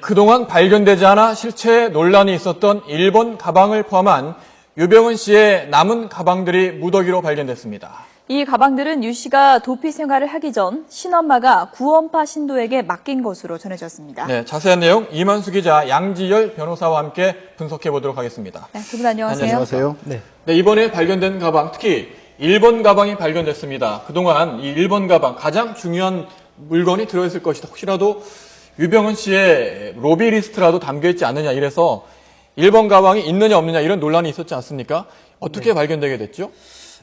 그동안 발견되지 않아 실체에 논란이 있었던 일본 가방을 포함한 유병헌 씨의 남은 가방들이 무더기로 발견됐습니다. 이 가방들은 유 씨가 도피 생활을 하기 전 친엄마가 구원파 신도에게 맡긴 것으로 전해졌습니다. 네, 자세한 내용 이만수 기자, 양지열 변호사와 함께 분석해 보도록 하겠습니다. 네, 두 분 안녕하세요. 안녕하세요. 네, 이번에 발견된 가방, 특히 일본 가방이 발견됐습니다. 그동안 이 일본 가방 가장 중요한 물건이 들어있을 것이다. 혹시라도 유병헌 씨의 로비 리스트라도 담겨있지 않느냐 이래서 일본 가방이 있느냐 없느냐 이런 논란이 있었지 않습니까? 어떻게 발견되게 됐죠?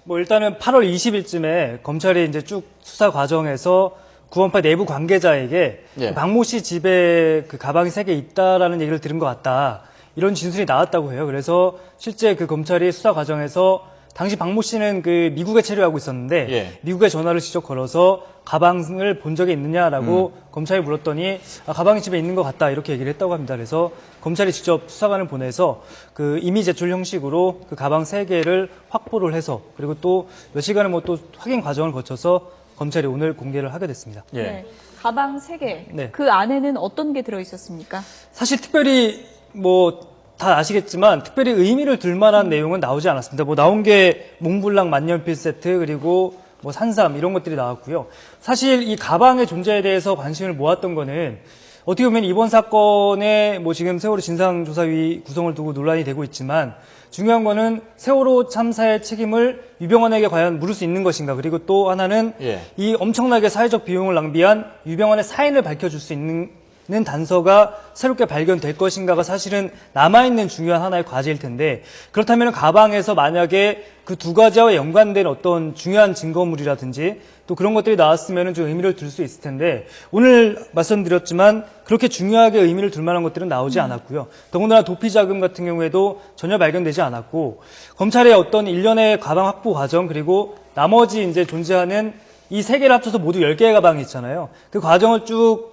일단은 8월 20일쯤에 검찰이 이제 쭉 수사 과정에서 구원파 내부 관계자에게 예. 박모 씨 집에 그 가방이 3개 있다라는 얘기를 들은 것 같다. 이런 진술이 나왔다고 해요. 그래서 실제 그 검찰이 수사 과정에서 당시 박모 씨는 그 미국에 체류하고 있었는데 예. 미국에 전화를 직접 걸어서 가방을 본 적이 있느냐라고 검찰이 물었더니 가방이 집에 있는 것 같다 이렇게 얘기를 했다고 합니다. 그래서 검찰이 직접 수사관을 보내서 그 임의 제출 형식으로 그 가방 3개를 확보를 해서 그리고 또 며칠간의 또 확인 과정을 거쳐서 검찰이 오늘 공개를 하게 됐습니다. 예. 네, 가방 3개. 네. 그 안에는 어떤 게 들어있었습니까? 사실 특별히 다 아시겠지만 특별히 의미를 둘 만한 내용은 나오지 않았습니다. 나온 게 몽블랑 만년필 세트 그리고 산삼 이런 것들이 나왔고요. 사실 이 가방의 존재에 대해서 관심을 모았던 거는 어떻게 보면 이번 사건에 지금 세월호 진상조사위 구성을 두고 논란이 되고 있지만 중요한 거는 세월호 참사의 책임을 유병헌에게 과연 물을 수 있는 것인가 그리고 또 하나는 예. 이 엄청나게 사회적 비용을 낭비한 유병헌의 사인을 밝혀줄 수 있는 단서가 새롭게 발견될 것인가가 사실은 남아있는 중요한 하나의 과제일 텐데 그렇다면 가방에서 만약에 그 두 가지와 연관된 어떤 중요한 증거물이라든지 또 그런 것들이 나왔으면 좀 의미를 둘 수 있을 텐데 오늘 말씀드렸지만 그렇게 중요하게 의미를 둘 만한 것들은 나오지 않았고요. 더군다나 도피 자금 같은 경우에도 전혀 발견되지 않았고 검찰의 어떤 일련의 가방 확보 과정 그리고 나머지 이제 존재하는 이 3개를 합쳐서 모두 10개의 가방이 있잖아요. 그 과정을 쭉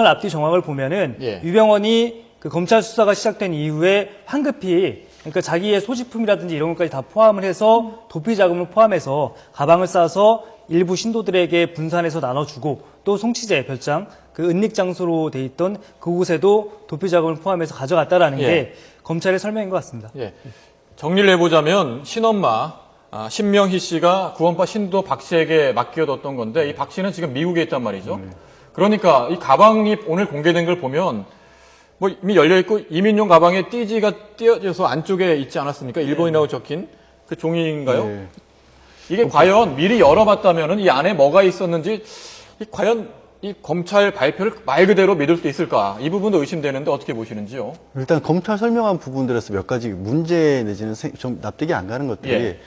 앞뒤 정황을 보면은 예. 유병헌이 그 검찰 수사가 시작된 이후에 황급히 그러니까 자기의 소지품이라든지 이런 것까지 다 포함을 해서 도피 자금을 포함해서 가방을 싸서 일부 신도들에게 분산해서 나눠주고 또 송치제 별장 그 은닉 장소로 돼 있던 그곳에도 도피 자금을 포함해서 가져갔다라는 예. 게 검찰의 설명인 것 같습니다. 예. 정리를 해보자면 신엄마 신명희 씨가 구원파 신도 박 씨에게 맡겨뒀던 건데 이 박 씨는 지금 미국에 있단 말이죠. 그러니까 이 가방이 오늘 공개된 걸 보면 이미 열려있고 이민용 가방에 띠지가 띄어져서 안쪽에 있지 않았습니까? 일본이라고 적힌 그 종이인가요? 네. 이게 과연 미리 열어봤다면 이 안에 뭐가 있었는지 과연 이 검찰 발표를 말 그대로 믿을 수 있을까? 이 부분도 의심되는데 어떻게 보시는지요? 일단 검찰 설명한 부분들에서 몇 가지 문제 내지는 좀 납득이 안 가는 것들이 예.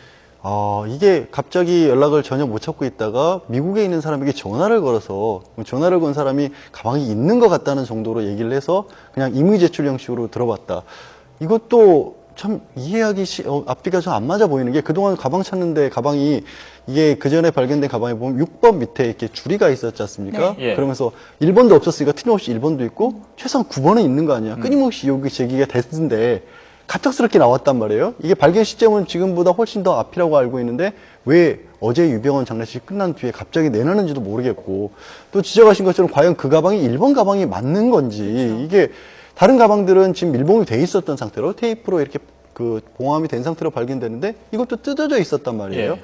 이게 갑자기 연락을 전혀 못 찾고 있다가 미국에 있는 사람에게 전화를 걸어서 전화를 건 사람이 가방이 있는 것 같다는 정도로 얘기를 해서 그냥 임의 제출 형식으로 들어봤다. 이것도 참 이해하기 앞뒤가 좀 안 맞아 보이는 게 그동안 가방 찾는데 가방이 이게 그 전에 발견된 가방에 보면 6번 밑에 이렇게 줄이가 있었지 않습니까? 네. 예. 그러면서 1번도 없었으니까 틀림없이 1번도 있고 최소한 9번은 있는 거 아니야. 끊임없이 여기 제기가 됐는데 갑작스럽게 나왔단 말이에요. 이게 발견 시점은 지금보다 훨씬 더 앞이라고 알고 있는데 왜 어제 유병헌 장례식이 끝난 뒤에 갑자기 내놨는지도 모르겠고 또 지적하신 것처럼 과연 그 가방이 일본 가방이 맞는 건지 그렇죠. 이게 다른 가방들은 지금 밀봉이 돼 있었던 상태로 테이프로 이렇게 그 봉함이 된 상태로 발견되는데 이것도 뜯어져 있었단 말이에요. 예.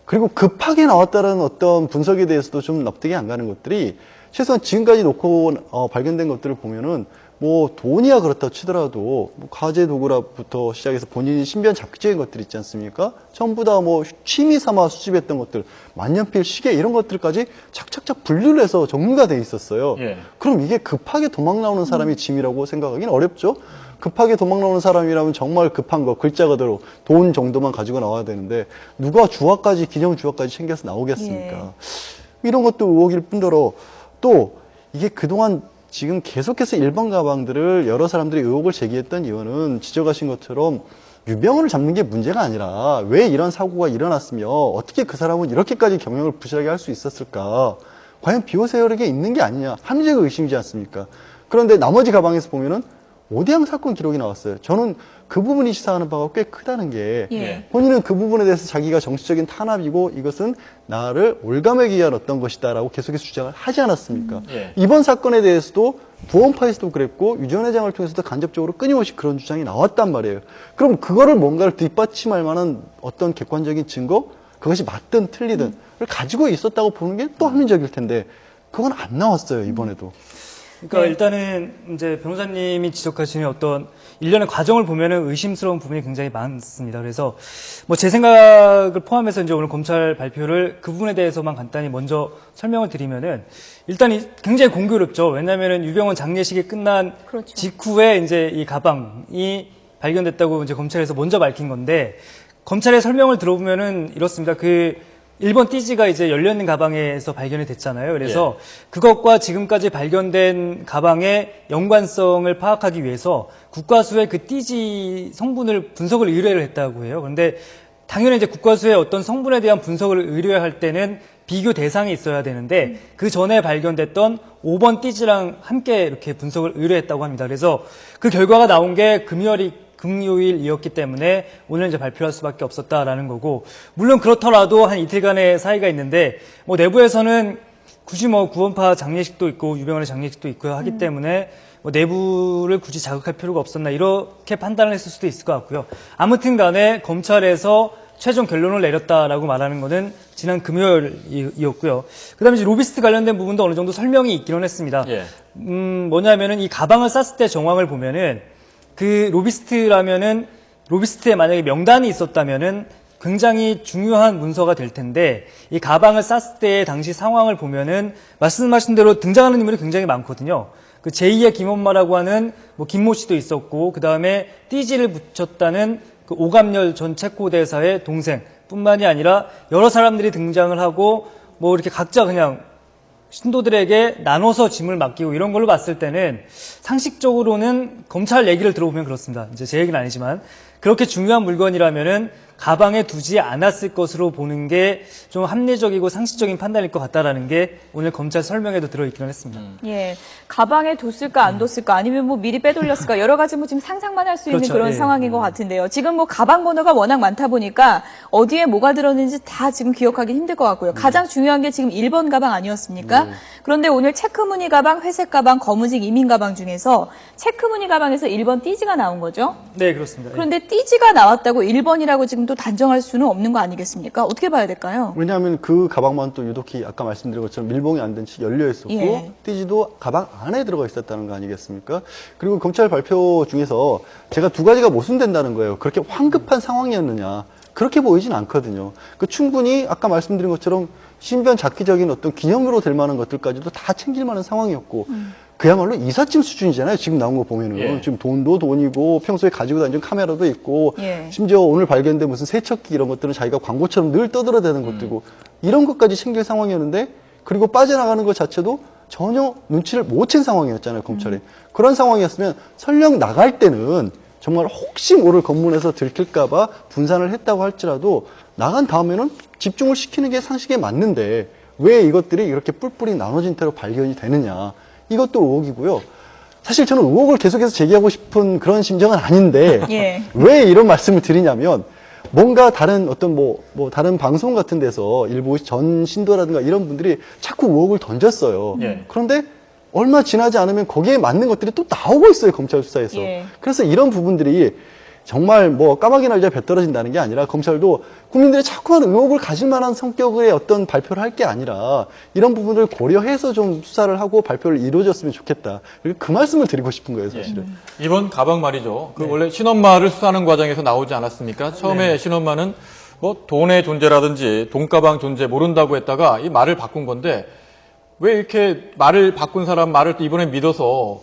그리고 급하게 나왔다는 어떤 분석에 대해서도 좀 납득이 안 가는 것들이 최소한 지금까지 놓고 발견된 것들을 보면은 돈이야 그렇다고 치더라도 가재 도구라부터 시작해서 본인이 신변 잡기적인 것들 있지 않습니까? 전부 다 취미 삼아 수집했던 것들, 만년필, 시계 이런 것들까지 착착착 분류를 해서 정리가 돼 있었어요. 예. 그럼 이게 급하게 도망 나오는 사람이 짐이라고 생각하기는 어렵죠? 급하게 도망 나오는 사람이라면 정말 급한 거, 글자 그대로 돈 정도만 가지고 나와야 되는데 누가 주화까지, 기념 주화까지 챙겨서 나오겠습니까? 예. 이런 것도 의혹일 뿐더러 또 이게 그동안 지금 계속해서 일반 가방들을 여러 사람들이 의혹을 제기했던 이유는 지적하신 것처럼 유병헌을 잡는 게 문제가 아니라 왜 이런 사고가 일어났으며 어떻게 그 사람은 이렇게까지 경영을 부실하게 할 수 있었을까? 과연 비호세력에 있는 게 아니냐? 합리적 의심이지 않습니까? 그런데 나머지 가방에서 보면은 오대양 사건 기록이 나왔어요. 저는 그 부분이 시사하는 바가 꽤 크다는 게 예. 본인은 그 부분에 대해서 자기가 정치적인 탄압이고 이것은 나를 올가매기 위한 어떤 것이다라고 계속해서 주장을 하지 않았습니까? 예. 이번 사건에 대해서도 부원파에서도 그랬고 유 전 회장을 통해서도 간접적으로 끊임없이 그런 주장이 나왔단 말이에요. 그럼 그거를 뭔가를 뒷받침할 만한 어떤 객관적인 증거, 그것이 맞든 틀리든 를 가지고 있었다고 보는 게 또 합리적일 텐데 그건 안 나왔어요, 이번에도. 그러니까 일단은 이제 변호사님이 지적하시는 어떤 일련의 과정을 보면은 의심스러운 부분이 굉장히 많습니다. 그래서 뭐 제 생각을 포함해서 이제 오늘 검찰 발표를 그 부분에 대해서만 간단히 먼저 설명을 드리면은 일단 굉장히 공교롭죠. 왜냐면은 유병헌 장례식이 끝난 그렇죠. 직후에 이제 이 가방이 발견됐다고 이제 검찰에서 먼저 밝힌 건데 검찰의 설명을 들어보면은 이렇습니다. 그 1번 띠지가 이제 열려있는 가방에서 발견이 됐잖아요. 그래서 그것과 지금까지 발견된 가방의 연관성을 파악하기 위해서 국과수에 그 띠지 성분을 분석을 의뢰를 했다고 해요. 그런데 당연히 이제 국과수의 어떤 성분에 대한 분석을 의뢰할 때는 비교 대상이 있어야 되는데 그 전에 발견됐던 5번 띠지랑 함께 이렇게 분석을 의뢰했다고 합니다. 그래서 그 결과가 나온 게 금요일이었기 때문에 오늘 이제 발표할 수밖에 없었다라는 거고, 물론 그렇더라도 한 이틀간의 사이가 있는데 뭐 내부에서는 굳이 뭐 구원파 장례식도 있고 유병헌의 장례식도 있고요 하기 때문에 뭐 내부를 굳이 자극할 필요가 없었나 이렇게 판단을 했을 수도 있을 것 같고요. 아무튼 간에 검찰에서 최종 결론을 내렸다라고 말하는 거는 지난 금요일이었고요. 그다음에 이제 로비스트 관련된 부분도 어느 정도 설명이 있기는 했습니다. 뭐냐면은 이 가방을 쌌을 때 정황을 보면은 그 로비스트에 만약에 명단이 있었다면은 굉장히 중요한 문서가 될 텐데 이 가방을 쌌을 때의 당시 상황을 보면은 말씀하신 대로 등장하는 인물이 굉장히 많거든요. 그 제2의 김엄마라고 하는 뭐 김모 씨도 있었고 그 다음에 띠지를 붙였다는 그 오감열 전 체코 대사의 동생뿐만이 아니라 여러 사람들이 등장을 하고 뭐 이렇게 각자 그냥 신도들에게 나눠서 짐을 맡기고 이런 걸로 봤을 때는 상식적으로는 검찰 얘기를 들어보면 그렇습니다. 이제 제 얘기는 아니지만 그렇게 중요한 물건이라면은 가방에 두지 않았을 것으로 보는 게 좀 합리적이고 상식적인 판단일 것 같다라는 게 오늘 검찰 설명에도 들어있기는 했습니다. 예, 가방에 뒀을까 안 뒀을까 아니면 뭐 미리 빼돌렸을까 여러 가지 뭐 지금 상상만 할 수 있는 그렇죠. 그런 예. 상황인 것 같은데요. 지금 뭐 가방 번호가 워낙 많다 보니까 어디에 뭐가 들었는지 다 지금 기억하기 힘들 것 같고요. 가장 중요한 게 지금 1번 가방 아니었습니까? 그런데 오늘 체크무늬 가방, 회색 가방, 검은색 이민 가방 중에서 체크무늬 가방에서 1번 띠지가 나온 거죠? 네, 그렇습니다. 그런데 띠지가 나왔다고 1번이라고 지금 또 단정할 수는 없는 거 아니겠습니까? 어떻게 봐야 될까요? 왜냐하면 그 가방만 또 유독히 아까 말씀드린 것처럼 밀봉이 안 된 채 열려 있었고 예. 띠지도 가방 안에 들어가 있었다는 거 아니겠습니까? 그리고 검찰 발표 중에서 제가 두 가지가 모순된다는 거예요. 그렇게 황급한 상황이었느냐. 그렇게 보이진 않거든요. 그 충분히 아까 말씀드린 것처럼 신변 잡기적인 어떤 기념으로 될 만한 것들까지도 다 챙길 만한 상황이었고 그야말로 이삿짐 수준이잖아요. 지금 나온 거 보면은. 예. 지금 돈도 돈이고 평소에 가지고 다니는 카메라도 있고 예. 심지어 오늘 발견된 무슨 세척기 이런 것들은 자기가 광고처럼 늘 떠들어대는 것들이고 이런 것까지 챙길 상황이었는데 그리고 빠져나가는 것 자체도 전혀 눈치를 못 챈 상황이었잖아요. 검찰이. 그런 상황이었으면 설령 나갈 때는 정말 혹시 모를 검문에서 들킬까봐 분산을 했다고 할지라도 나간 다음에는 집중을 시키는 게 상식에 맞는데 왜 이것들이 이렇게 뿔뿔이 나눠진 채로 발견이 되느냐. 이것도 의혹이고요. 사실 저는 의혹을 계속해서 제기하고 싶은 그런 심정은 아닌데 예. 왜 이런 말씀을 드리냐면 뭔가 다른 어떤 뭐 다른 방송 같은 데서 일부 전 신도라든가 이런 분들이 자꾸 의혹을 던졌어요. 예. 그런데 얼마 지나지 않으면 거기에 맞는 것들이 또 나오고 있어요, 검찰 수사에서. 예. 그래서 이런 부분들이 정말 뭐 까마귀 날자 배 떨어진다는 게 아니라 검찰도 국민들이 자꾸만 의혹을 가질 만한 성격의 어떤 발표를 할 게 아니라 이런 부분을 고려해서 좀 수사를 하고 발표를 이루어졌으면 좋겠다. 그 말씀을 드리고 싶은 거예요, 사실은. 이번 가방 말이죠. 그 원래 신엄마를 수사하는 과정에서 나오지 않았습니까? 처음에 신엄마는 뭐 돈의 존재라든지 돈가방 존재 모른다고 했다가 이 말을 바꾼 건데 왜 이렇게 말을 바꾼 사람 말을 또 이번에 믿어서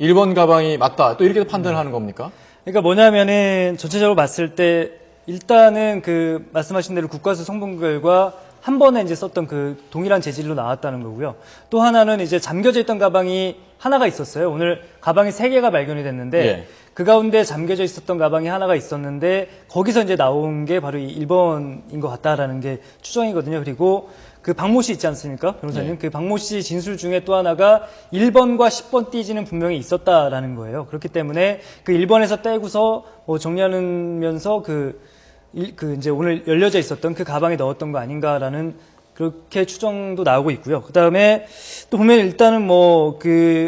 1번 가방이 맞다 또 이렇게 판단을 하는 겁니까? 그러니까 뭐냐면은 전체적으로 봤을 때 일단은 그 말씀하신 대로 국과수 성분결과 한 번에 이제 썼던 그 동일한 재질로 나왔다는 거고요. 또 하나는 이제 잠겨져 있던 가방이 하나가 있었어요. 오늘 가방이 3개가 발견이 됐는데 예. 그 가운데 잠겨져 있었던 가방이 하나가 있었는데 거기서 이제 나온 게 바로 이 1번인 것 같다라는 게 추정이거든요. 그리고 그 박모 씨 있지 않습니까? 변호사님. 예. 그 박모 씨 진술 중에 또 하나가 1번과 10번 띠지는 분명히 있었다라는 거예요. 그렇기 때문에 그 1번에서 떼고서 뭐 정리하면서 이제 오늘 열려져 있었던 그 가방에 넣었던 거 아닌가라는 그렇게 추정도 나오고 있고요. 그 다음에 또 보면 일단은 뭐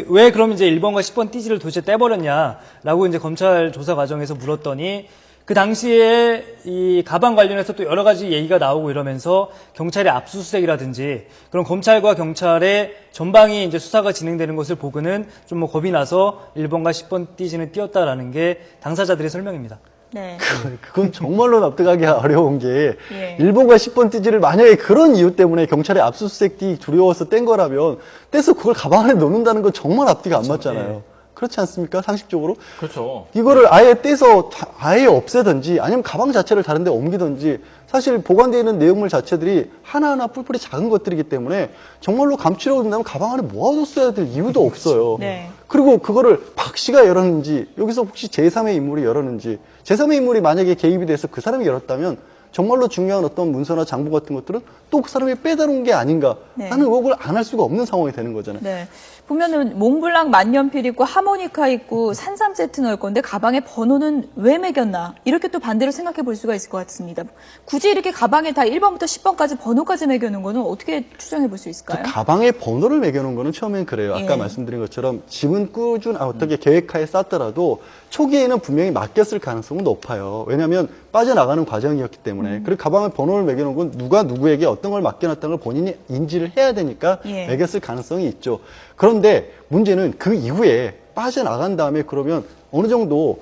왜 그럼 이제 1번과 10번 띠지를 도대체 떼버렸냐라고 이제 검찰 조사 과정에서 물었더니 그 당시에 이 가방 관련해서 또 여러 가지 얘기가 나오고 이러면서 경찰의 압수수색이라든지 그런 검찰과 경찰의 전방이 이제 수사가 진행되는 것을 보고는 좀 뭐 겁이 나서 1번과 10번 띠지는 띄었다라는 게 당사자들의 설명입니다. 네. 그건 정말로 납득하기 어려운 게 예. 1번과 10번 띠지를 만약에 그런 이유 때문에 경찰의 압수수색 띠 두려워서 뗀 거라면 떼서 그걸 가방 안에 넣는다는 건 정말 앞뒤가 안 맞잖아요. 그렇지 않습니까? 상식적으로. 그렇죠. 이거를 아예 떼서 아예 없애든지 아니면 가방 자체를 다른 데 옮기든지 사실 보관되어 있는 내용물 자체들이 하나하나 뿔뿔이 작은 것들이기 때문에 정말로 감추려고 든다면 가방 안에 모아뒀어야 될 이유도 없어요. 네. 그리고 그거를 박 씨가 열었는지 여기서 혹시 제3의 인물이 열었는지 제3의 인물이 만약에 개입이 돼서 그 사람이 열었다면 정말로 중요한 어떤 문서나 장부 같은 것들은 또 그 사람이 빼다놓은 게 아닌가 하는 의혹을 안 할 수가 없는 상황이 되는 거잖아요. 네. 보면은 몽블랑 만년필 있고 하모니카 있고 산삼 세트 넣을 건데 가방에 번호는 왜 매겼나? 이렇게 또 반대로 생각해 볼 수가 있을 것 같습니다. 굳이 이렇게 가방에 다 1번부터 10번까지 번호까지 매겨놓은 거는 어떻게 추정해 볼 수 있을까요? 가방에 번호를 매겨놓은 거는 처음엔 그래요. 아까 예. 말씀드린 것처럼 짐은 어떻게 계획하에 쌌더라도 초기에는 분명히 맡겼을 가능성은 높아요. 왜냐하면 빠져나가는 과정이었기 때문에. 그리고 가방에 번호를 매겨놓은 건 누가 누구에게 어떤 걸 맡겨놨다는 걸 본인이 인지를 해야 되니까 예. 매겼을 가능성이 있죠. 그런데 문제는 그 이후에 빠져나간 다음에 그러면 어느 정도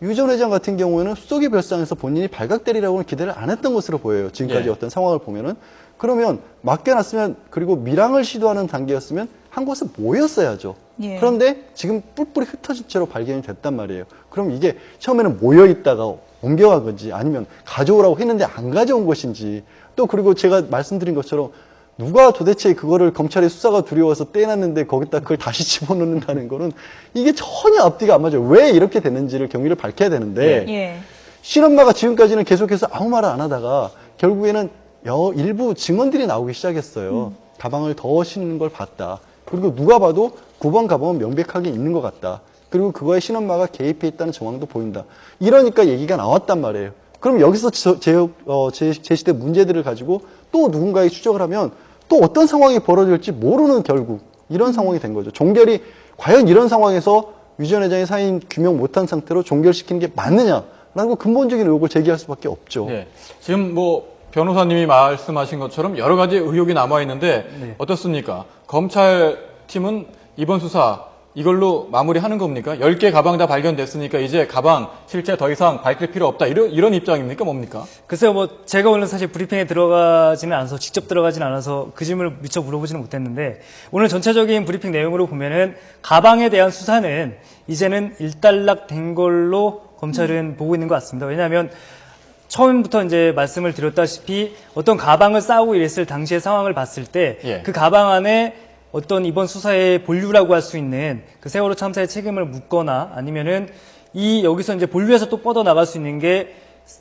유 전 회장 같은 경우에는 수석이 별상에서 본인이 발각되리라고는 기대를 안 했던 것으로 보여요. 지금까지 예. 어떤 상황을 보면은. 그러면 맡겨놨으면 그리고 밀항을 시도하는 단계였으면 한 곳에 모였어야죠. 예. 그런데 지금 뿔뿔이 흩어진 채로 발견이 됐단 말이에요. 그럼 이게 처음에는 모여있다가 옮겨간 건지 아니면 가져오라고 했는데 안 가져온 것인지 또 그리고 제가 말씀드린 것처럼 누가 도대체 그거를 검찰의 수사가 두려워서 떼놨는데 거기다 그걸 다시 집어넣는다는 거는 이게 전혀 앞뒤가 안 맞아요. 왜 이렇게 됐는지를 경위를 밝혀야 되는데 예. 신엄마가 지금까지는 계속해서 아무 말을 안 하다가 결국에는 일부 증언들이 나오기 시작했어요. 가방을 더 신는 걸 봤다. 그리고 누가 봐도 9번 가방은 명백하게 있는 것 같다. 그리고 그거에 신엄마가 개입해 있다는 정황도 보인다. 이러니까 얘기가 나왔단 말이에요. 그럼 여기서 제시된 문제들을 가지고 또 누군가의 추적을 하면 또 어떤 상황이 벌어질지 모르는 결국 이런 상황이 된 거죠. 종결이 과연 이런 상황에서 유 전 회장의 사인 규명 못한 상태로 종결시키는 게 맞느냐라고 근본적인 의혹을 제기할 수밖에 없죠. 네. 지금 뭐 변호사님이 말씀하신 것처럼 여러 가지 의혹이 남아 있는데 네. 어떻습니까? 검찰팀은 이번 수사 이걸로 마무리하는 겁니까? 10개 가방 다 발견됐으니까 이제 가방 실제 더 이상 밝힐 필요 없다. 이런 입장입니까? 뭡니까? 글쎄요, 뭐 제가 오늘 사실 브리핑에 들어가지는 않아서 직접 들어가지는 않아서 그 질문을 미처 물어보지는 못했는데 오늘 전체적인 브리핑 내용으로 보면은 가방에 대한 수사는 이제는 일단락된 걸로 검찰은 보고 있는 것 같습니다. 왜냐하면 처음부터 이제 말씀을 드렸다시피 어떤 가방을 싸우고 이랬을 당시의 상황을 봤을 때 예. 그 가방 안에 어떤 이번 수사의 본류라고 할 수 있는 그 세월호 참사의 책임을 묻거나 아니면은 여기서 이제 본류에서 또 뻗어나갈 수 있는 게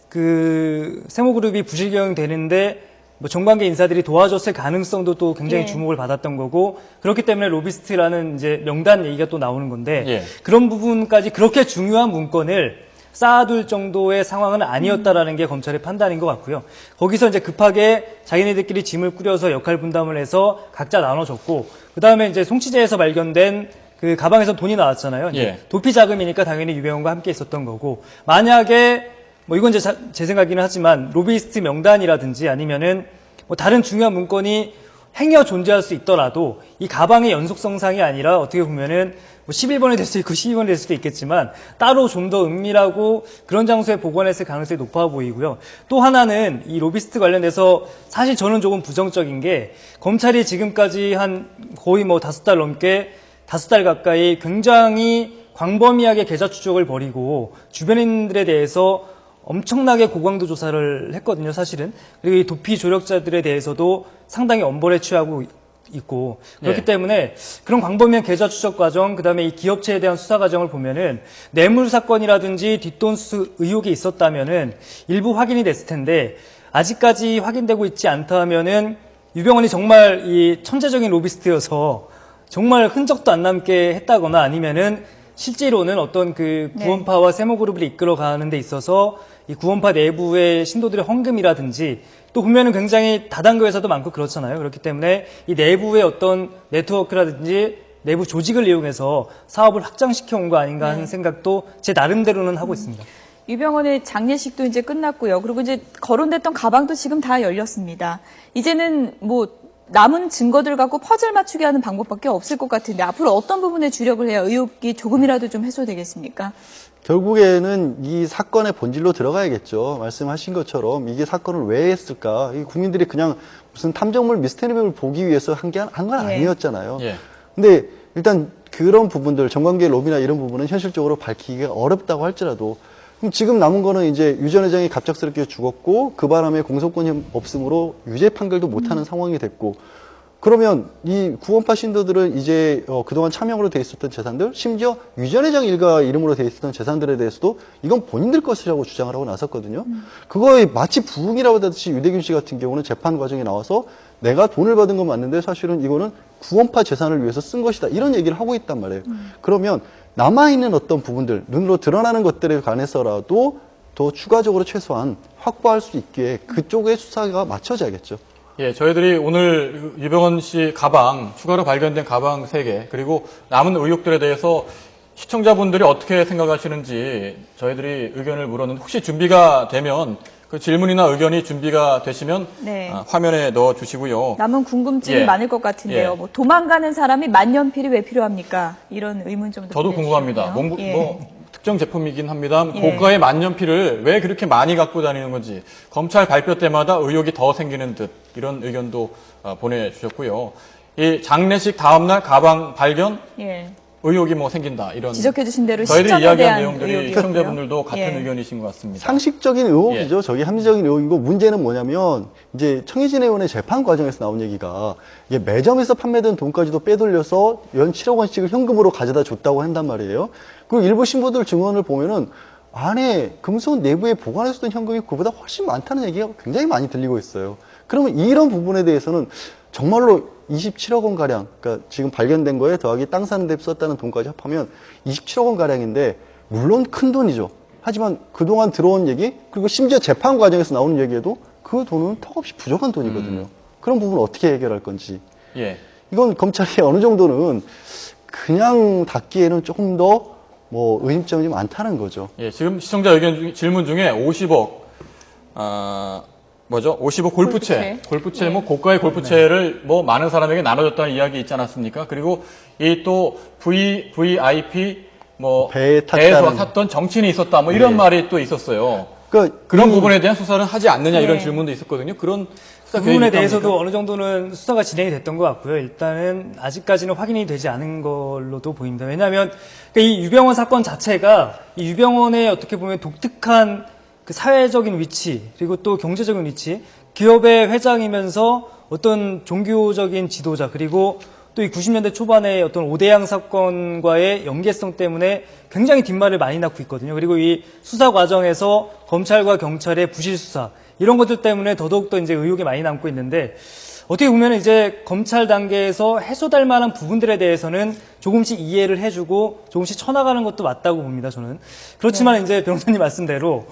그 세모그룹이 부실경 되는데 뭐 정관계 인사들이 도와줬을 가능성도 또 굉장히 예. 주목을 받았던 거고 그렇기 때문에 로비스트라는 이제 명단 얘기가 또 나오는 건데 예. 그런 부분까지 그렇게 중요한 문건을 쌓아둘 정도의 상황은 아니었다라는 게 검찰의 판단인 것 같고요. 거기서 이제 급하게 자기네들끼리 짐을 꾸려서 역할 분담을 해서 각자 나눠줬고, 그 다음에 이제 송치제에서 발견된 그 가방에서 돈이 나왔잖아요. 예. 도피 자금이니까 당연히 유병원과 함께 있었던 거고, 만약에 뭐 이건 제 생각이긴 하지만 로비스트 명단이라든지 아니면은 뭐 다른 중요한 문건이 행여 존재할 수 있더라도 이 가방의 연속성상이 아니라 어떻게 보면은 뭐 11번이 될 수도 있고 12번이 될 수도 있겠지만 따로 좀 더 은밀하고 그런 장소에 보관했을 가능성이 높아 보이고요. 또 하나는 이 로비스트 관련돼서 사실 저는 조금 부정적인 게 검찰이 지금까지 한 거의 뭐 5달 넘게 5달 가까이 굉장히 광범위하게 계좌 추적을 벌이고 주변인들에 대해서 엄청나게 고강도 조사를 했거든요, 사실은. 그리고 이 도피 조력자들에 대해서도 상당히 엄벌에 취하고 있고 그렇기 예. 때문에 그런 광범위한 계좌 추적 과정, 그다음에 이 기업체에 대한 수사 과정을 보면은 뇌물 사건이라든지 뒷돈 수수 의혹이 있었다면은 일부 확인이 됐을 텐데 아직까지 확인되고 있지 않다 하면은 유병원이 정말 이 천재적인 로비스트여서 정말 흔적도 안 남게 했다거나 아니면은 실제로는 어떤 그 구원파와 세모그룹을 이끌어가는 데 있어서 이 구원파 내부의 신도들의 헌금이라든지 또 보면은 굉장히 다단계 회사도 많고 그렇잖아요. 그렇기 때문에 이 내부의 어떤 네트워크라든지 내부 조직을 이용해서 사업을 확장시켜 온 거 아닌가 하는 생각도 제 나름대로는 하고 있습니다. 유병원의 장례식도 이제 끝났고요. 그리고 이제 거론됐던 가방도 지금 다 열렸습니다. 이제는 뭐 남은 증거들 갖고 퍼즐 맞추게 하는 방법밖에 없을 것 같은데 앞으로 어떤 부분에 주력을 해야 의혹이 조금이라도 좀 해소되겠습니까? 결국에는 이 사건의 본질로 들어가야겠죠. 말씀하신 것처럼 이게 사건을 왜 했을까? 이 국민들이 그냥 무슨 탐정물 미스테리를 보기 위해서 한 건 예. 아니었잖아요. 예. 근데 일단 그런 부분들, 정관계 로비나 이런 부분은 현실적으로 밝히기가 어렵다고 할지라도 그럼 지금 남은 거는 이제 유 전 회장이 갑작스럽게 죽었고 그 바람에 공소권이 없으므로 유죄 판결도 못하는 상황이 됐고 그러면 이 구원파 신도들은 이제 그동안 차명으로 돼 있었던 재산들, 심지어 유 전 회장 일가 이름으로 돼 있었던 재산들에 대해서도 이건 본인들 것이라고 주장을 하고 나섰거든요. 그거에 마치 부흥이라고 하듯이 유대균 씨 같은 경우는 재판 과정에 나와서 내가 돈을 받은 건 맞는데 사실은 이거는 구원파 재산을 위해서 쓴 것이다. 이런 얘기를 하고 있단 말이에요. 그러면 남아있는 어떤 부분들, 눈으로 드러나는 것들에 관해서라도 더 추가적으로 최소한 확보할 수 있게 그쪽의 수사가 맞춰져야겠죠. 예, 저희들이 오늘 유병원 씨 가방, 추가로 발견된 가방 3개, 그리고 남은 의혹들에 대해서 시청자분들이 어떻게 생각하시는지 저희들이 의견을 물었는데 혹시 준비가 되면 그 질문이나 의견이 준비가 되시면 네. 화면에 넣어 주시고요. 남은 궁금증이 예. 많을 것 같은데요. 예. 뭐 도망가는 사람이 만년필이 왜 필요합니까? 이런 의문 좀 저도 궁금합니다. 예. 특정 제품이긴 합니다. 예. 고가의 만년필을 왜 그렇게 많이 갖고 다니는 건지 검찰 발표 때마다 의혹이 더 생기는 듯 이런 의견도 보내주셨고요. 이 장례식 다음날 가방 발견 예. 의혹이 뭐 생긴다 이런 지적해 주신 대로 저희들이 시점에 이야기한 대한 내용들이 의혹이었고요. 시청자분들도 같은 예. 의견이신 것 같습니다. 상식적인 의혹이죠. 저게 합리적인 의혹이고 문제는 뭐냐면 이제 청해진 의원의 재판 과정에서 나온 얘기가 이게 매점에서 판매된 돈까지도 빼돌려서 연 7억 원씩을 현금으로 가져다 줬다고 한단 말이에요. 그리고 일부 신부들 증언을 보면은 안에 금속 내부에 보관했었던 현금이 그보다 훨씬 많다는 얘기가 굉장히 많이 들리고 있어요. 그러면 이런 부분에 대해서는 정말로 27억 원 가량, 그러니까 지금 발견된 거에 더하기 땅 사는 데 썼다는 돈까지 합하면 27억 원 가량인데 물론 큰 돈이죠. 하지만 그동안 들어온 얘기 그리고 심지어 재판 과정에서 나오는 얘기에도 그 돈은 턱없이 부족한 돈이거든요. 그런 부분을 어떻게 해결할 건지. 예. 이건 검찰이 어느 정도는 그냥 닫기에는 조금 더 뭐 의심점이 많다는 거죠. 예, 지금 시청자 의견 질문 중에 50억 50억 골프채 예. 뭐 고가의 골프채를 뭐 많은 사람에게 나눠줬다는 이야기 있지 않았습니까? 그리고 이 또 VIP 뭐 배에 배에서 탔다는. 탔던 정치인이 있었다 뭐 이런 말이 또 있었어요. 그러니까 그런 부분에 대한 수사를 하지 않느냐 이런 네. 질문도 있었거든요. 그런 수사 그 부분에 계획이 대해서도 있답니까? 어느 정도는 수사가 진행이 됐던 것 같고요. 일단은 아직까지는 확인이 되지 않은 걸로도 보입니다. 왜냐하면 이 유병원 사건 자체가 이 유병원의 어떻게 보면 독특한 그 사회적인 위치 그리고 또 경제적인 위치, 기업의 회장이면서 어떤 종교적인 지도자 그리고 또 이 90년대 초반의 어떤 오대양 사건과의 연계성 때문에 굉장히 뒷말을 많이 낳고 있거든요. 그리고 이 수사 과정에서 검찰과 경찰의 부실 수사 이런 것들 때문에 더더욱더 이제 의혹이 많이 남고 있는데 어떻게 보면 이제 검찰 단계에서 해소될 만한 부분들에 대해서는 조금씩 이해를 해주고 조금씩 쳐나가는 것도 맞다고 봅니다, 저는. 그렇지만 이제 변호사님 말씀대로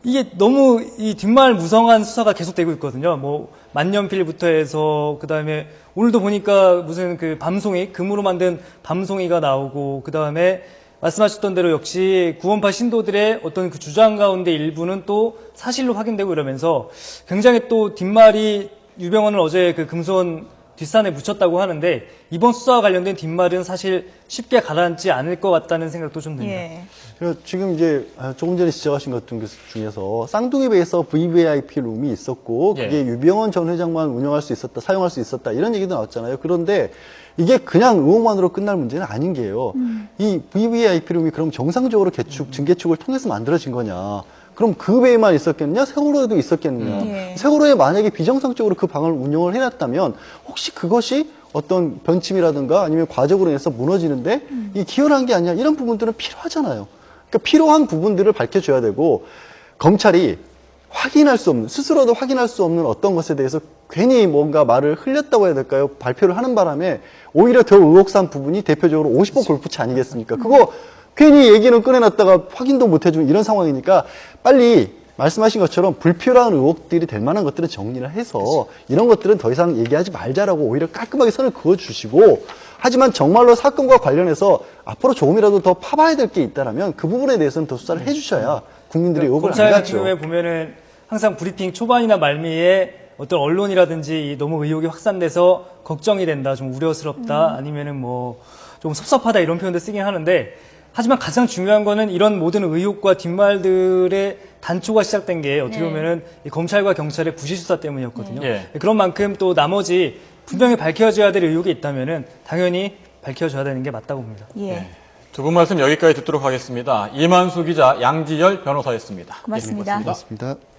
이게 너무 이 뒷말 무성한 수사가 계속되고 있거든요. 뭐 만년필부터 해서 그다음에 오늘도 보니까 무슨 그 밤송이 금으로 만든 밤송이가 나오고 그다음에 말씀하셨던 대로 역시 구원파 신도들의 어떤 그 주장 가운데 일부는 또 사실로 확인되고 이러면서 굉장히 또 뒷말이 유병원을 어제 그 금손 뒷산에 묻혔다고 하는데 이번 수사와 관련된 뒷말은 사실 쉽게 가라앉지 않을 것 같다는 생각도 좀 듭니다. 예. 그리고 지금 이제 조금 전에 지적하신 것 중에서 쌍둥이 배에서 VVIP 룸이 있었고 그게 예. 유병원 전 회장만 운영할 수 있었다, 사용할 수 있었다 이런 얘기도 나왔잖아요. 그런데 이게 그냥 의혹만으로 끝날 문제는 아닌 게요. 이 VVIP 룸이 그럼 정상적으로 증개축을 통해서 만들어진 거냐? 그럼 그 배에만 있었겠느냐? 세월호에도 있었겠느냐? 예. 세월호에 만약에 비정상적으로 그 방을 운영을 해놨다면 혹시 그것이 어떤 변침이라든가 아니면 과적으로 인해서 무너지는데 이 기여한 게 아니냐 이런 부분들은 필요하잖아요. 그러니까 필요한 부분들을 밝혀줘야 되고 검찰이 확인할 수 없는 스스로도 확인할 수 없는 어떤 것에 대해서 괜히 뭔가 말을 흘렸다고 해야 될까요? 발표를 하는 바람에 오히려 더 의혹산 부분이 대표적으로 50억 골프채 아니겠습니까? 그거 괜히 얘기는 꺼내놨다가 확인도 못 해주는 이런 상황이니까 빨리 말씀하신 것처럼 불필요한 의혹들이 될 만한 것들은 정리를 해서 이런 것들은 더 이상 얘기하지 말자라고 오히려 깔끔하게 선을 그어주시고, 하지만 정말로 사건과 관련해서 앞으로 조금이라도 더 파봐야 될 게 있다라면 그 부분에 대해서는 더 수사를 해주셔야 국민들이 의혹을 안 검찰 같은 갖죠. 경우에 보면은 항상 브리핑 초반이나 말미에 어떤 언론이라든지 너무 의혹이 확산돼서 걱정이 된다, 좀 우려스럽다, 아니면은 뭐 좀 섭섭하다 이런 표현도 쓰긴 하는데, 하지만 가장 중요한 거는 이런 모든 의혹과 뒷말들의 단초가 시작된 게 어떻게 네. 보면은 이 검찰과 경찰의 구실수사 때문이었거든요. 네. 그런 만큼 또 나머지 분명히 밝혀져야 될 의혹이 있다면은 당연히 밝혀져야 되는 게 맞다고 봅니다. 예. 두 분 말씀 여기까지 듣도록 하겠습니다. 이만수 기자, 양지열 변호사였습니다. 고맙습니다. 고맙습니다.